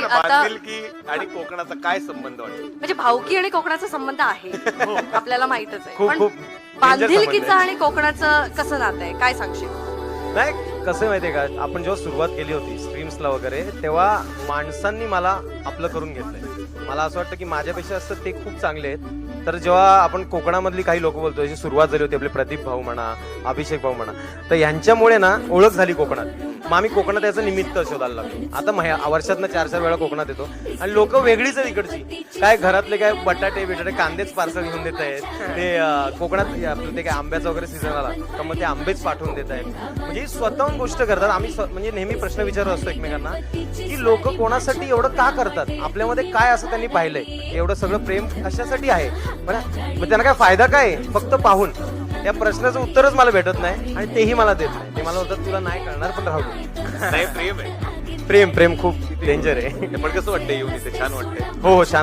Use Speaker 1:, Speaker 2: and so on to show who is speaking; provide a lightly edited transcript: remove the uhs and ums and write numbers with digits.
Speaker 1: आता
Speaker 2: बांधिलकी आणि कोकणाचा काय संबंध वाटतो?
Speaker 1: म्हणजे भाऊकी आणि कोकणाचा संबंध आहे आपल्याला माहितच आहे,
Speaker 3: खूप
Speaker 1: पण
Speaker 3: खूप danger
Speaker 1: बांधिलकीचं
Speaker 3: संबंध
Speaker 1: आणि कोकणाचं कसं नातं आहे काय सांगशील?
Speaker 3: नाही कसं आहे माहितीये का, आपण जेव्हा सुरुवात केली होती स्ट्रीम्सला वगैरे, तेव्हा माणसांनी मला आपलं करून घेतलंय. मला असं वाटतं की माझ्यापेक्षा असं ते खूप चांगले आहेत. तर जेव्हा आपण कोकणामधली काही लोक बोलतो, जशी सुरुवात झाली होती आपले प्रदीप भाऊ म्हणा, अभिषेक भाऊ म्हणा, तर यांच्यामुळे ना ओळख झाली कोकणात. मग आम्ही कोकणात याचं निमित्त शोधायला लागलो. आता वर्षातनं 4-4 वेळा कोकणात येतो आणि लोक वेगळीच आहेत इकडची. काय घरातले काय बटाटे बिटाटे कांदेच पार्सल घेऊन देत आहेत. ते कोकणात आपलं ते काय आंब्याचा वगैरे सीझन आला तर मग ते आंबेच पाठवून देत आहेत. म्हणजे स्वतःहून गोष्ट करतात. आम्ही म्हणजे नेहमी प्रश्न विचारत असतो एकमेकांना की लोक कोणासाठी एवढं का करतात, आपल्यामध्ये काय असं त्यांनी पाहिलंय, एवढं सगळं प्रेम कशासाठी आहे, मग त्यांना काय फायदा काय फक्त पाहून. या प्रश्नाचं उत्तरच मला भेटत नाही आणि तेही मला देत नाही. ते मला होतं तुला नाही कळणार पण राहू दे.
Speaker 2: नाही, प्रेम आहे.
Speaker 3: प्रेम प्रेम खूप डेंजर आहे.
Speaker 2: पण कसं वाटतंय येऊन इथे? छान वाटतंय.
Speaker 3: हो हो छान